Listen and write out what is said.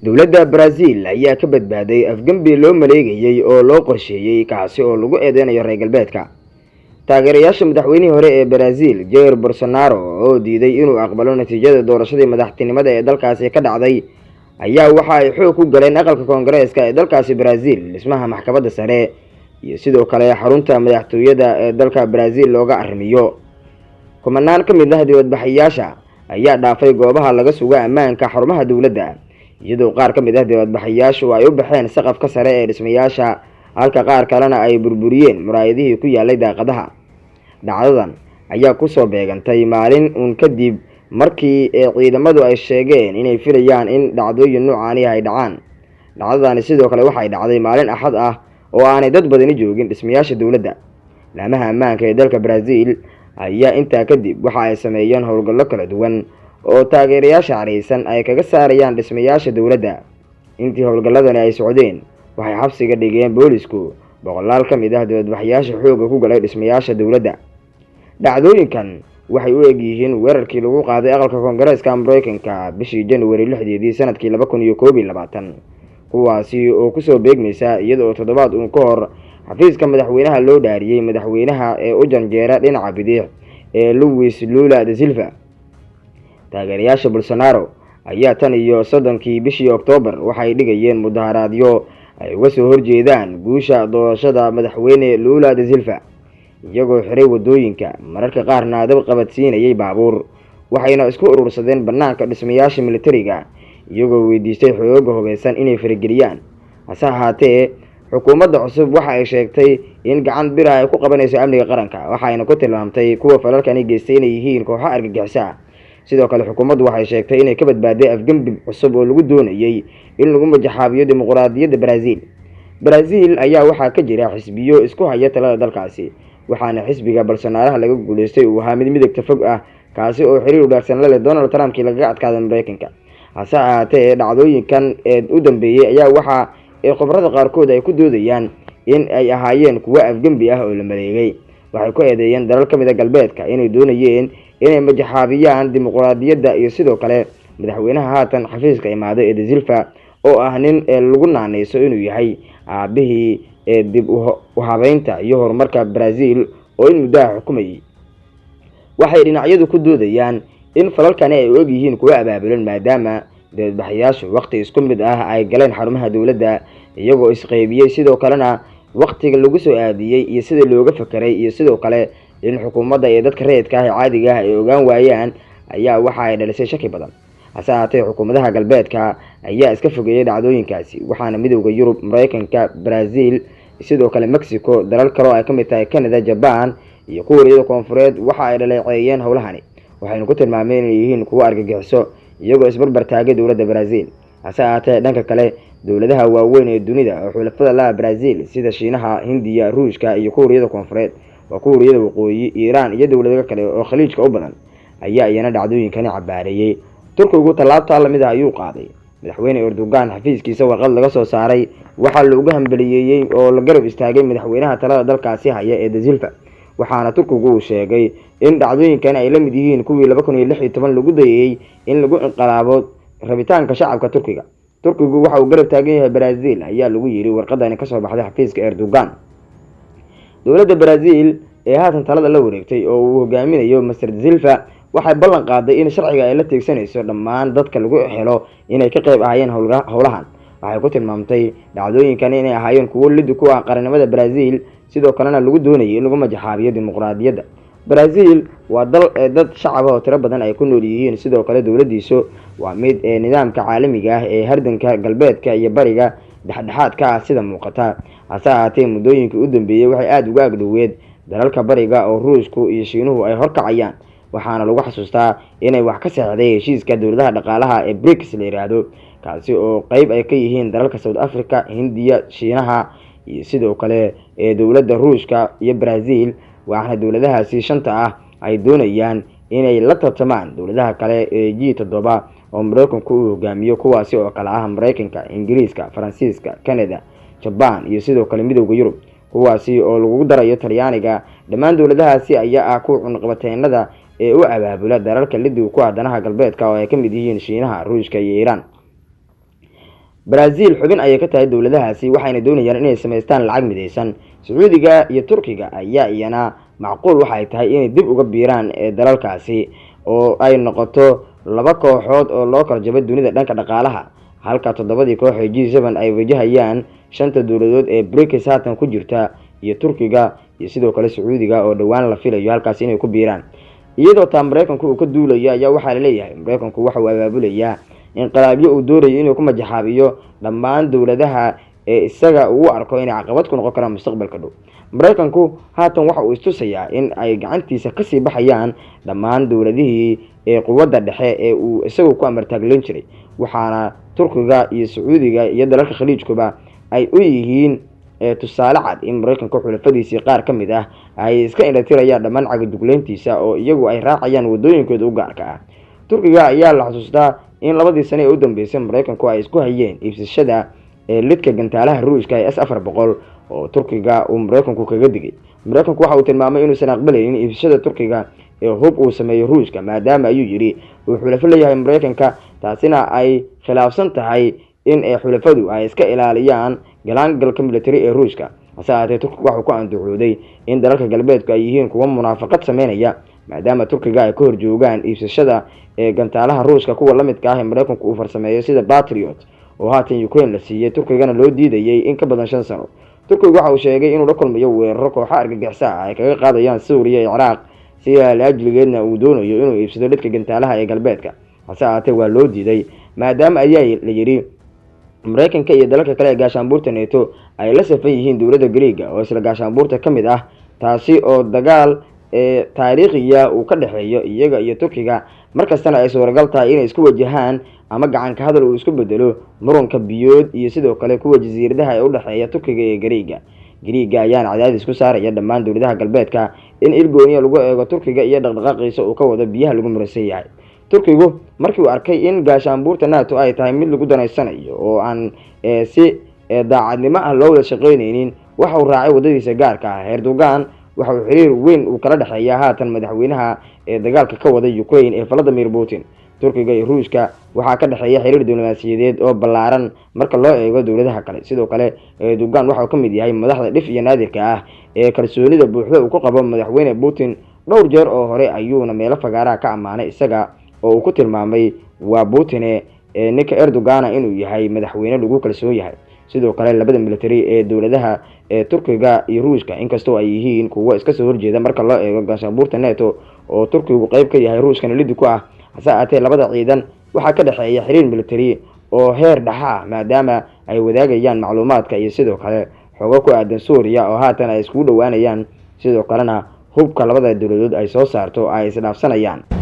dowladda Brazil ayaa ka badbaaday afgambi loo maleegayay oo loo qorsheeyay kaasi oo lagu eedeynayo reer galbeedka. taageerayaasha madaxweynihii hore ee Brazil Jair Bolsonaro oo diiday inuu aqbalo natiijada doorashadii madaxtinimada ee dalkaasi ka dhacday ayaa waxa ay xoog ku galeen aqalka Koongareeska ee dalkaasi Brazil dhismaha maxkamadda sare iyo sidoo kale xarunta madaxtooyada ee dalka Brazil looga arrimiyo. kumanaan ka mid ah dibadbaxayaasha ayaa dhaafay goobaha laga suga ammaanka xarumaha dowladda, iyadoo qaar ka mid ah dibadbaxayaashu ay u baxeen saqafka sare ee dhismayaasha halka qaar kalena ay burburiyeen muraayadihii ku yaalay daaqadaha. dhacdadan ayaa ku soo beegantay maalin uun kadib markii ciidamadu ay sheegeen inay filayaan in dhacdooyin noocaani ay dhacaan. dhacdadani sidoo kale waxay dhacday maalin axad ah oo aanay dad badani joogin dhismayaasha dowladda. laamaha ammaanka ee dalka Brazil ayaa intaa kadib waxa ay sameeyeen howlgallo kala duwan oo taageerayaasha careysan ay kaga saarayaan dhismayaasha dowladda. intii howlgalladani ay socdeen waxay xabsiga dhigeen boolisku boqolaal ka mid ah dibadbaxayaasha xoogga ku galay dhismayaasha dowladda. dhacdooyinkan waxay u egyihiin weerarkii lagu qaaday aqalka Koongareeska Mareykanka bishii January 6 sanadkii 2021, kuwaasi oo kusoo beegmaysa iyadoo toddobaad uun ka hor xafiiska madaxweynaha loo dhaariyay madaxweynaha ee u janjeera dhinaca bidix ee Luiz Lula da Silva. taageerayaasha Bolsonaro ayaa tan iyo 30kii bishii Oktoobar waxay dhigayeen mudaharaadyo ay uga soo horjeedaan guusha doorashada madaxweyne Lula da Silva, iyagoo xiray wadooyinka mararka qaarna dab qabadsiinayay baabuur. waxayna isku urursadeen banaanka dhismayaasha militariga iyagoo weydiistay xoogga hubeysan inay farageliyaan. hase ahaatee xukuumadda cusub waxa ay sheegtay in gacan bir ay ku qabanayso amniga qaranka, waxayna ku tilmaamtay kuwa falalkani geystay inay yihiin kooxo argagixisa. sidoo kale xukuumaddu waxay sheegtay inay ka badbaaday afgambi cusub oo lagu doonayay in lagu majaxaabiyo dimuqraadiyadda Brazil ayaa waxaa ka jira xisbiyo isku haya talada dalkaasi, waxaana xisbiga Bolsonaro laga guuleystay uu ahaa mid midigta fog ah kaasi oo xiriir wanaagsan la leh Donald Trump kii laga adkaaday Mareykanka. hase ahaatee dhacdooyinkan ee u dambeeyay ayaa waxa ay khibrada qaarkood ay ku doodayaan in ay ahaayeen kuwa afgambi ah oo la maleegay. waxay ku eedeeyeen dalal ka mid ah galbeedka inay doonayeen inay majaxaabiyaan dimuqraadiyadda iyo sidoo kale madaxweynaha haatan xafiiska imaaday ee da Silva oo ah nin lagu naanayso inuu yahay aabihii dib u habeynta iyo horumarka Brazil oo in muddo xukumayay. waxay dhinacyadu ku doodayaan in falalkani ay og yihiin kuwa abaabulan maadaama dibadbaxayaashu waqti isku mid ah ay galeen xarumaha dowladda iyagoo isqeybiyay, sidoo kalena waqtiga lagu soo aadiyay iyo sida looga fakiray iyo sidoo kale in xukuumadda iyo dadka rayidka ah ee caadiga ah ay ogaan waayaan ayaa waxa ay dhalisay shaki badan. hase ahaatee xukuumadaha galbeedka ayaa iska fogeeyay dhacdooyinkaasi, waxaana midowda Yurub, Mareykanka, Brazil sidoo kale Mexico, dalal kale oo ay ka mid tahay Canada, Japan iyo Kuuriyada Koonfureed waxa ay dhaleeceeyeen howlahani, waxayna ku tilmaameen inay yihiin kuwa argagixiso iyagoo isbarbar taagay dowladda Brazil. hase ahaatee dhanka kale dowladaha waaweyn ee dunida oo xulafada la Brazil sida Shiinaha, Hindiya, Ruushka iyo Kuuriyada Koonfureed waa Kuuriyada Waqooyi, Iiraan iyo dowlado kale oo khaliijka u badan ayaa iyana dhacdooyinkani cabaareeyay. Turkigu tallaabta la mid ah ayuu qaaday. madaxweyne Erdogan xafiiskiisa warqad laga soo saaray waxa lagu hambaliyeeyay oo la garab istaagay madaxweynaha talada dalkaasi haya ee da Silva, waxaana Turkigu uu sheegay in dhacdooyinkan ay la mid yihiin kuwii 2016 lagu dayay in lagu inqilaabo rabitaanka shacabka Turkiga. Turkigu waxa uu garab taagan yahay Brazil ayaa lagu yiri warqadani ka soo baxday xafiiska Erdogan. dowladda Brazil ee haatan talada la wareegtay oo uu hogaaminayo Mr. Silva waxay ballan qaaday in sharciga ay la teegsanayso dhammaan dadka lagu helo inay ka qayb ahaayeen howlahan. waxay ku tilmaamtay dhacdooyinkan inay ahaayeen kuwo lid ku ah qaranimada Brazil, sidoo kalena lagu doonayay in lagu majaxaabiyo dimuqraadiyadda. Brazil waa dad shacab ah oo tiro badan ay ku nool yihiin, sidoo kale dowladdiisu waa mid nidaamka caalamiga ah ee hardanka galbeedka iyo bariga dhexdhexaadka ah sida muuqata. hase ahaatee muddooyinkii u dambeeyay waxay aad uga agdhoweed dalalka bariga oo Ruushku iyo Shiinuhu ay horkacayaan, waxaana lagu xasuustaa inay wax ka saxday heshiiska dowladaha dhaqaalaha ee BRICS la yiraahdo, kaasi oo qayb ay ka yihiin dalalka South Africa, Hindiya, Shiinaha iyo sidoo kale dowladda Ruushka iyo Brazil. waxaana dowladahaasi shanta ah ay doonayaan inay la tartamaan dowladaha kale ee G7 oo Mareykanku uu hogaamiyo, kuwaasi oo kala ah Mareykanka, Ingiriiska, Faransiiska, Canada, Japan iyo sidoo kale midowda Yurub, kuwaasi oo lagu darayo Talyaaniga. dhammaan dowladahaasi ayaa ah kuwa cunaqabateennada ee u abaabula dalalka lidii ku ah danaha galbeedka oo ay ka mid yihiin Shiinaha, Ruushka iyo Iiraan. Brazil xubin ayay ka tahay dowladahaasi waxayna doonayaan inay sameystaan lacag midaysan. Sacuudiga iyo Turkiga ayaa iyana macquul waxay tahay inay dib uga biiraan dalalkaasi oo ay noqoto laba kooxood oo loo kala jabay dunida dhanka dhaqaalaha, halka toddobadii koox ee G7 ay wajahayaan shanta dowladood ee BRICS haatan ku jirta iyo Turkiga iyo sidoo kale Sacuudiga oo dhawaan la filayo halkaas inay ku biiraan. iyadoo taa Mareykanku uu ka duulayo ayaa waxaa la leeyahay Mareykanku waxa uu abaabulayaa inqilaabyo uu doonayo inuu ku majaxaabiyo dhammaan dowladaha ee isaga uu arko inay caqabad ku noqon karaan mustaqbalka dhow. Mareykanku haatan waxa uu istusayaa in ay gacantiisa kasii baxayaan dhammaan dowladihii ee quwadda dhexe ee uu isagu ku amartaagleen jiray, waxaana Turkiga iyo Sacuudiga iyo dalalka Khaliijkuba ay u yihiin tusaale cad in Mareykanku xulafadiisii qaar ka mid ah ay iska indhatirayaan dhammaan cagajugleyntiisa oo iyagu ay raacayaan wadooyinkooda u gaarka ah. Turkiga ayaa la xusuustaa in labadii sano ee u dambeysay Mareykanku ay isku hayeen iibsashada lidka gantaalaha Ruushka ee S-400 oo Turkiga uu Mareykanku kaga digay. Mareykanku waxa uu tilmaamay inuusan aqbalaynin iibsashada Turkiga ee hub uu sameeyo Ruushka maadaama ayuu yiri uu xulafo leeyahay Mareykanka, taasina ay khilaafsan tahay in xulafadu ay iska ilaaliyaan galaangalka military ee Ruushka. hase ahaatee Turkiga waxa uu ku andacoonay in dalalka galbeedku ay yihiin kuwa munaafaqad sameynaya maadaama Turkiga ay ka horjoogaan iibsashada gantaalaha Ruushka kuwa la midka ah ee Mareykanku uu farsameeyo sida Patriot oo haatan Ukraine la siiyay, Turkigana loo diidayay in ka badan 5 sano. Turkiga waxa uu sheegay inuu la kulmayo weeraro kooxo argagixis ah ay kaga qaadayaan Suuriya iyo Ciraaq si la ajligeedna uu doonayo inuu iibsado lidka gantaalaha ee galbeedka. hase ahaatee waa loo diiday maadaama ayaa la yiri Mareykanka iyo dalalka kale ee gaashaanbuurta NATO ay la safan yihiin dowladda Greega oo isla gaashaanbuurta ka mid ah, taasi oo dagaal taariikhiya uu ka dhaxeeyo iyaga iyo Turkiga markastana ay suuragal tahay inay isku wajahaan ama gacan ka hadal uu isku bedelo muranka biyood iyo sidoo kale kuwa jasiiradaha ee u dhaxeeya Turkiga iyo Greega ayaana cadaadis ku saaraya dhammaan dowladaha galbeedka in ilgooniya lagu eego Turkiga iyo dhaqdhaqaaqiisa uu ka wado biyaha lagu muransan yahay. Turkigu markii uu arkay in gaashaanbuurta NATO ay tahay mid lagu danaysanayo oo aan si daacadnimo ah loo wada shaqeynaynin, waxa uu raacay wadadiisa gaarka ah. Erdogan waxa uu xiriir weyn uu kala dhaxeeyaa haatan madaxweynaha dagaalka ka wada Ukraine ee Vladimir Putin. Turkiga iyo Ruushka waxaa ka dhaxeeya xiriir diblomaasiyadeed oo ballaaran marka loo eego dowladaha kale. Sidoo kale Erdogan waxa uu ka mid yahay madaxda dhif iyo naadirka ah ee kalsoonida buuxda uu ku qabo madaxweyne Putin. dhowr jeer oo hore ayuuna meelo fagaaraha ka amaanay isaga oo uu ku tilmaamay waa Putin ninka Erdogan inuu yahay madaxweyne lagu kalsoon yahay. sidoo kale labada military ee dowladaha Turkiga iyo Ruushka inkastoo ay yihiin kuwa iska soo horjeeda marka loo eego gaashaanbuurta NATO oo Turkigu qayb ka yahay, Ruushkana lid ku ah, hase ahaatee labada ciidan waxaa ka dhaxeeya xiriir military oo heer dhaxa maadaama ay wadaagayaan macluumaadka iyo sidoo kale xogo ku aadan Suuriya oo haatan ay isku dhawaanayaan, sidoo kalena hubka labada dowladood ay soo saarto ay isdhaafsanayaan.